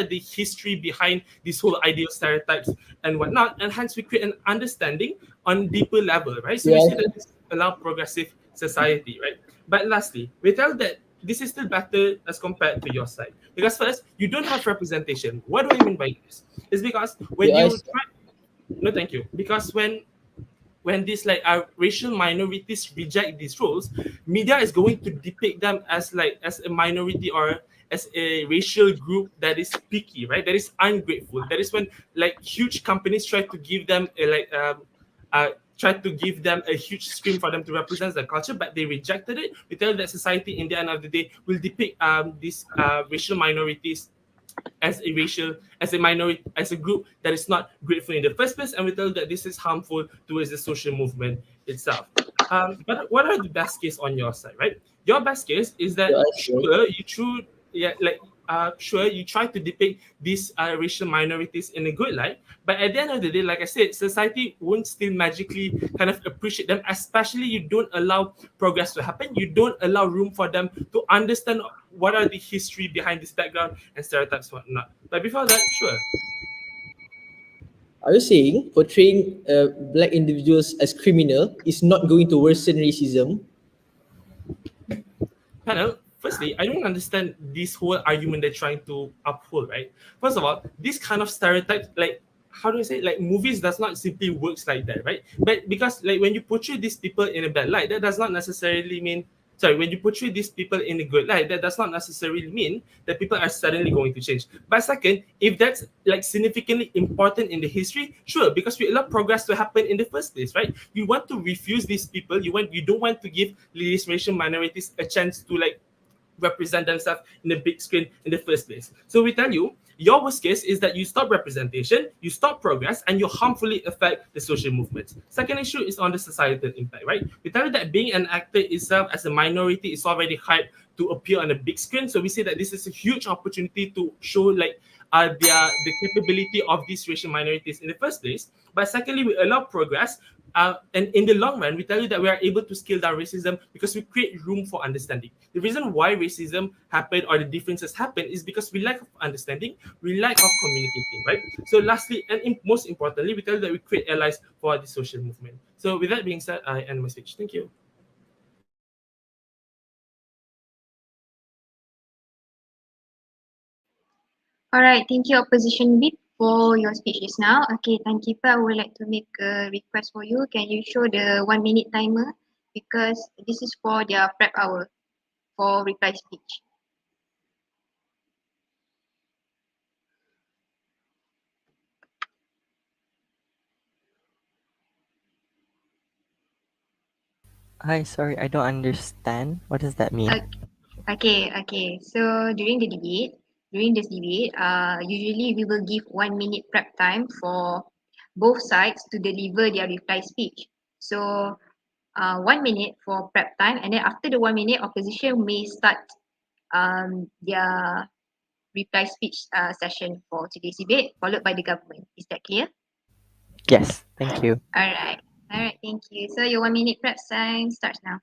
the history behind this whole idea of stereotypes and whatnot, and hence we create an understanding on deeper level, right? So we see that this allow progressive society, right? But lastly, we tell that this is still better as compared to your side, because first, you don't have representation. What do I mean by this? It's because when no, thank you, because when these racial minorities reject these roles, media is going to depict them as a minority or as a racial group that is picky, right? That is ungrateful. That is when huge companies try to give them a huge screen for them to represent their culture, but they rejected it. We tell that society, in the end of the day, will depict these racial minorities as a minority, as a group that is not grateful in the first place, and we tell that this is harmful towards the social movement itself. But what are the best case on your side, right? Your best case is that you try to depict these racial minorities in a good light, but at the end of the day, like I said, society won't still magically kind of appreciate them, especially you don't allow progress to happen. You don't allow room for them to understand what are the history behind this background and stereotypes and whatnot. But before that, sure. Are you saying portraying black individuals as criminal is not going to worsen racism? Panel, firstly, I don't understand this whole argument they're trying to uphold, right? First of all, this kind of stereotype, like, how do I say, like, movies does not simply works like that, right? But because, like, when you portray these people in a bad light, that does not necessarily mean, sorry, when you portray these people in a good light, that does not necessarily mean that people are suddenly going to change. But second, if that's like significantly important in the history, sure, because we allow progress to happen in the first place, right? You want to refuse these people, you don't want to give these racial minorities a chance to like represent themselves in the big screen in the first place. So we tell you, your worst case is that you stop representation, you stop progress, and you harmfully affect the social movement. Second issue is on the societal impact, right? We tell you that being an actor itself as a minority is already hard to appear on a big screen. So we say that this is a huge opportunity to show like the capability of these racial minorities in the first place. But secondly, we allow progress. And in the long run, we tell you that we are able to scale down racism because we create room for understanding. The reason why racism happened or the differences happen is because we lack of understanding, we lack of communicating, right? So lastly, and most importantly, we tell you that we create allies for the social movement. So with that being said, I end my speech. Thank you. All right, thank you, Opposition Bid, for your speech just now. Okay, Timekeeper, I would like to make a request for you. Can you show the 1 minute timer? Because this is for their prep hour for reply speech. Hi, sorry, I don't understand. What does that mean? Okay. So during this debate, usually we will give 1 minute prep time for both sides to deliver their reply speech. So 1 minute for prep time, and then after the 1 minute, opposition may start their reply speech session for today's debate, followed by the government. Is that clear? Yes, thank you. All right, thank you. So your 1 minute prep time starts now.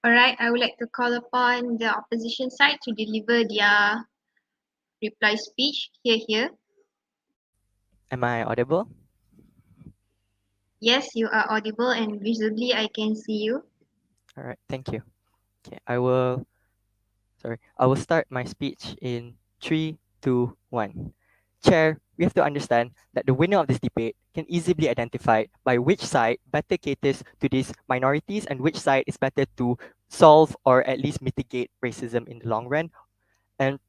All right, I would like to call upon the opposition side to deliver their reply speech. Here. Am I audible? Yes, you are audible and visibly I can see you. All right, thank you. Okay, I will start my speech in 3, 2, 1. Chair, we have to understand that the winner of this debate can easily be identified by which side better caters to these minorities and which side is better to solve or at least mitigate racism in the long run. And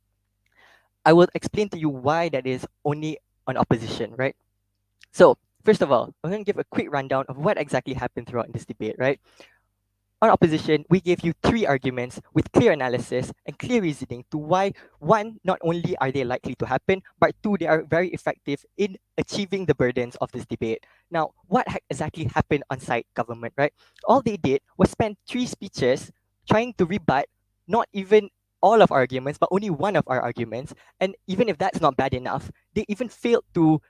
I will explain to you why that is only on opposition, right? So, first of all, I'm going to give a quick rundown of what exactly happened throughout this debate, right? On opposition, we gave you 3 arguments with clear analysis and clear reasoning to why, one, not only are they likely to happen, but two, they are very effective in achieving the burdens of this debate. Now, what exactly happened on site government, right? All they did was spend 3 speeches trying to rebut not even all of our arguments, but only one of our arguments. And even if that's not bad enough, they even failed to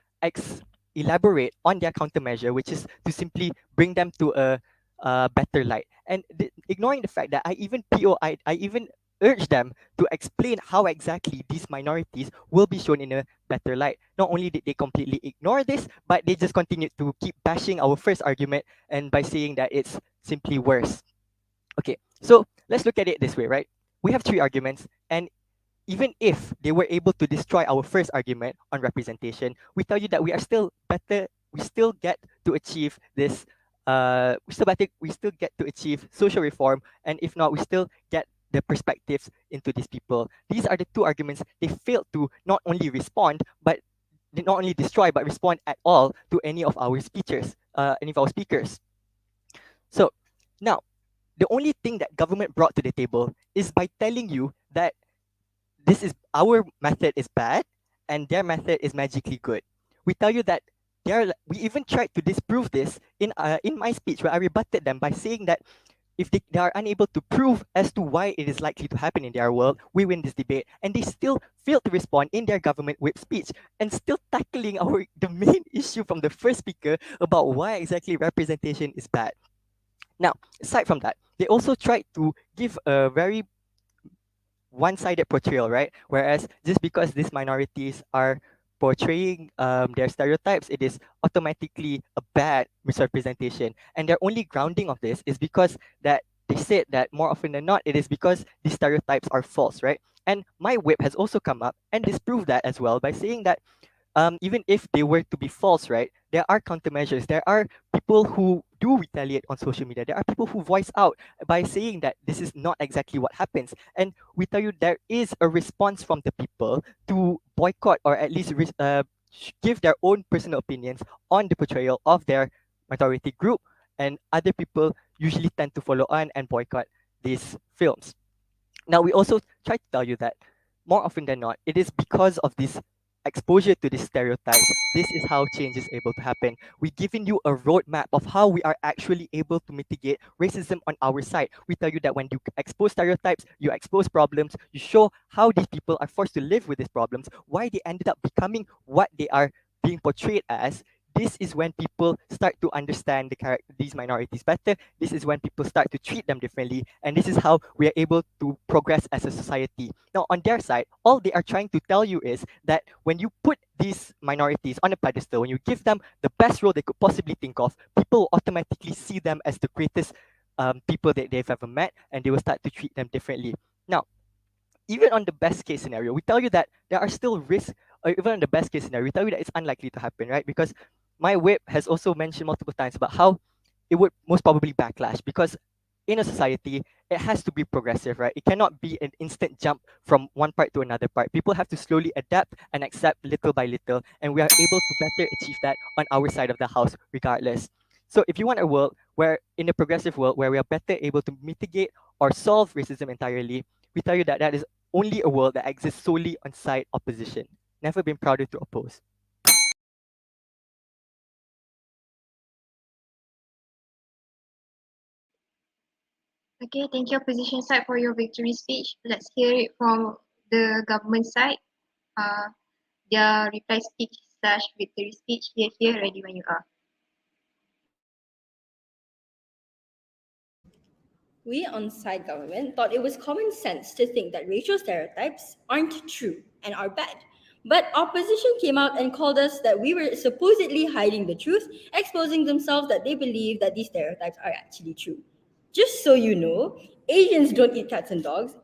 elaborate on their countermeasure, which is to simply bring them to a better light. And ignoring the fact that I even urge them to explain how exactly these minorities will be shown in a better light. Not only did they completely ignore this, but they just continued to keep bashing our first argument and by saying that it's simply worse. Okay, so let's look at it this way, right? we have three arguments, and even if they were able to destroy our first argument on representation, we tell you that we are still better. We still get to achieve this. We still get to achieve social reform, and if not, we still get the perspectives into these people. These are the two arguments they failed to not only respond, but did not only destroy, but respond at all to any of our speakers. So now, the only thing that government brought to the table is by telling you that this is our method is bad and their method is magically good. We tell you that we even tried to disprove this in my speech, where I rebutted them by saying that if they are unable to prove as to why it is likely to happen in their world, we win this debate. And they still failed to respond in their government whip speech, and still tackling the main issue from the first speaker about why exactly representation is bad. Now, aside from that, they also tried to give a very one-sided portrayal, right? Whereas just because these minorities are portraying their stereotypes, it is automatically a bad misrepresentation. And their only grounding of this is because that they said that more often than not, it is because these stereotypes are false, right? And my whip has also come up and disproved that as well by saying that even if they were to be false, right, there are countermeasures. There are people who do retaliate on social media. There are people who voice out by saying that this is not exactly what happens. And we tell you there is a response from the people to boycott or at least give their own personal opinions on the portrayal of their minority group. And other people usually tend to follow on and boycott these films. Now, we also try to tell you that more often than not, it is because of this exposure to these stereotypes. This is how change is able to happen. We've given you a roadmap of how we are actually able to mitigate racism on our side. We tell you that when you expose stereotypes, you expose problems, you show how these people are forced to live with these problems, why they ended up becoming what they are being portrayed as. This is when people start to understand these minorities better. This is when people start to treat them differently. And this is how we are able to progress as a society. Now, on their side, all they are trying to tell you is that when you put these minorities on a pedestal, when you give them the best role they could possibly think of, people will automatically see them as the greatest people that they've ever met, and they will start to treat them differently. Now, even on the best case scenario, we tell you that there are still risks, or even on the best case scenario, we tell you that it's unlikely to happen, right? Because my whip has also mentioned multiple times about how it would most probably backlash, because in a society, it has to be progressive, right? It cannot be an instant jump from one part to another part. People have to slowly adapt and accept little by little, and we are able to better achieve that on our side of the house regardless. So if you want a world where, in a progressive world, where we are better able to mitigate or solve racism entirely, we tell you that that is only a world that exists solely on side opposition. Never been prouder to oppose. Okay, thank you, opposition side, for your victory speech. Let's hear it from the government side. Their reply speech slash victory speech. Here, ready when you are. We on side government thought it was common sense to think that racial stereotypes aren't true and are bad. But opposition came out and called us that we were supposedly hiding the truth, exposing themselves that they believe that these stereotypes are actually true. Just so you know, Asians don't eat cats and dogs.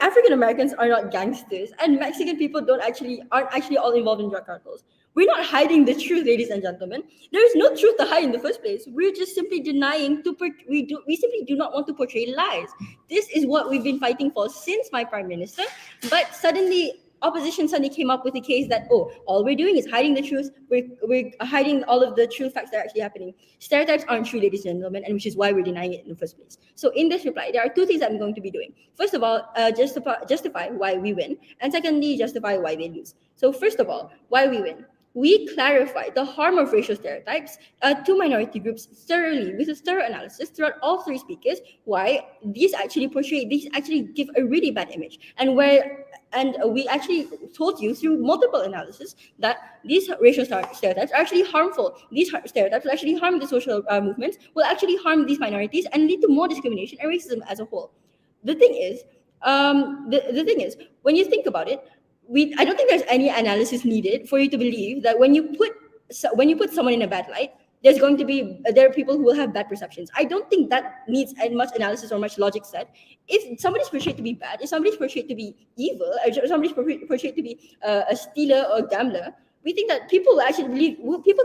African Americans are not gangsters, and Mexican people aren't actually all involved in drug cartels. We're not hiding the truth, ladies and gentlemen. There is no truth to hide in the first place. We're just simply denying we simply do not want to portray lies. This is what we've been fighting for since my prime minister. But suddenly opposition suddenly came up with a case that, oh, all we're doing is hiding the truth. We're hiding all of the true facts that are actually happening. Stereotypes aren't true, ladies and gentlemen, and which is why we're denying it in the first place. So in this reply, there are two things I'm going to be doing. First of all, justify why we win, and secondly, justify why they lose. So first of all, why we win. We clarify the harm of racial stereotypes to minority groups thoroughly, with a thorough analysis throughout all three speakers, why these actually give a really bad image, and we actually told you through multiple analysis that these racial stereotypes are actually harmful. These stereotypes will actually harm the social movements, will actually harm these minorities, and lead to more discrimination and racism as a whole. The thing is, when you think about it, I don't think there's any analysis needed for you to believe that when you put someone in a bad light, there are people who will have bad perceptions. I don't think that needs much analysis or much logic said. If somebody's portrayed to be bad, if somebody's portrayed to be evil, or somebody's portrayed to be a stealer or gambler, we think that people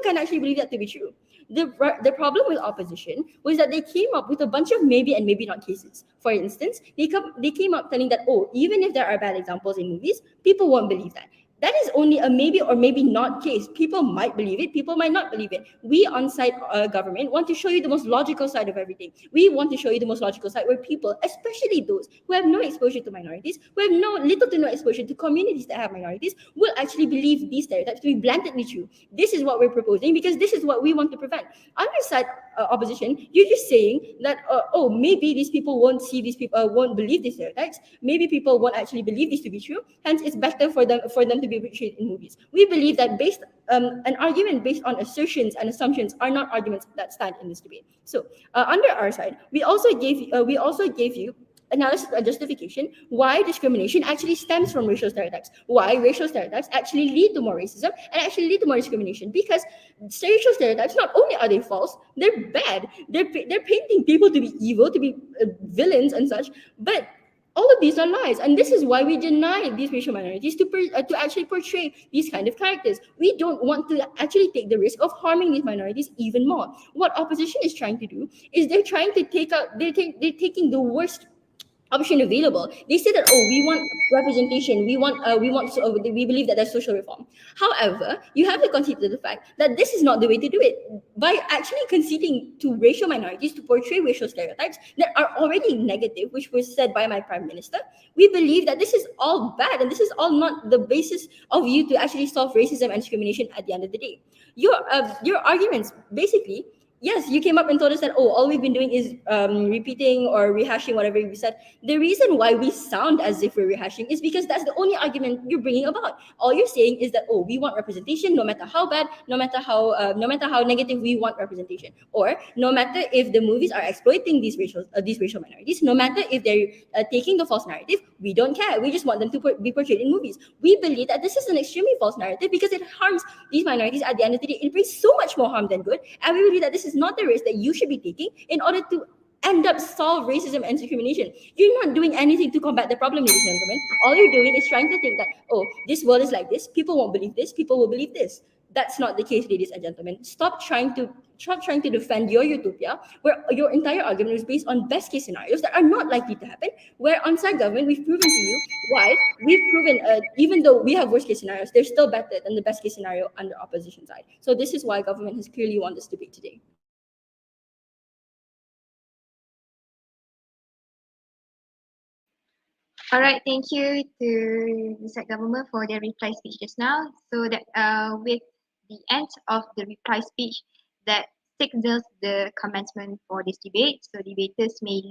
can actually believe that to be true. The problem with opposition was that they came up with a bunch of maybe and maybe not cases. For instance, they came up telling that, oh, even if there are bad examples in movies, people won't believe that. That is only a maybe or maybe not case. People might believe it, people might not believe it. We on side government want to show you the most logical side of everything. We want to show you the most logical side where people, especially those who have no exposure to minorities, who have little to no exposure to communities that have minorities, will actually believe these stereotypes to be blatantly true. This is what we're proposing because this is what we want to prevent. On your side, opposition, you're just saying that, oh, maybe these people won't see these people, won't believe these stereotypes. Maybe people won't actually believe this to be true. Hence, it's better for them to be portrayed in movies. We believe that an argument based on assertions and assumptions are not arguments that stand in this debate. So, under our side, we also gave you analysis and justification why discrimination actually stems from racial stereotypes, why racial stereotypes actually lead to more racism and actually lead to more discrimination. Because racial stereotypes, not only are they false, they're bad. They're painting people to be evil, to be villains and such. But all of these are lies, and this is why we deny these racial minorities to actually portray these kind of characters. We don't want to actually take the risk of harming these minorities even more. What opposition is trying to do is they're taking the worst option available. They say that, oh, we want representation, we believe that there's social reform. However, you have to consider the fact that this is not the way to do it. By actually conceding to racial minorities to portray racial stereotypes that are already negative, which was said by my prime minister, we believe that this is all bad and this is all not the basis of you to actually solve racism and discrimination at the end of the day. Your arguments basically, yes, you came up and told us that, oh, all we've been doing is repeating or rehashing whatever we said. The reason why we sound as if we're rehashing is because that's the only argument you're bringing about. All you're saying is that, oh, we want representation, no matter how bad, no matter how negative, we want representation. Or no matter if the movies are exploiting these racial minorities, no matter if they're taking the false narrative, we don't care. We just want them to be portrayed in movies. We believe that this is an extremely false narrative because it harms these minorities at the end of the day. It brings so much more harm than good, and we believe that this is not the risk that you should be taking in order to end up solve racism and discrimination. You're not doing anything to combat the problem, ladies and gentlemen. All you're doing is trying to think that, oh, this world is like this, people won't believe this, people will believe this. That's not the case, ladies and gentlemen. Stop trying to defend your utopia, where your entire argument is based on best case scenarios that are not likely to happen. Where on side government, we've proven to you why. We've proven, even though we have worst case scenarios, they're still better than the best case scenario on the opposition side. So this is why government has clearly won this debate today. All right, thank you to the side government for their reply speech just now. So that with the end of the reply speech, that signals the commencement for this debate. So debaters may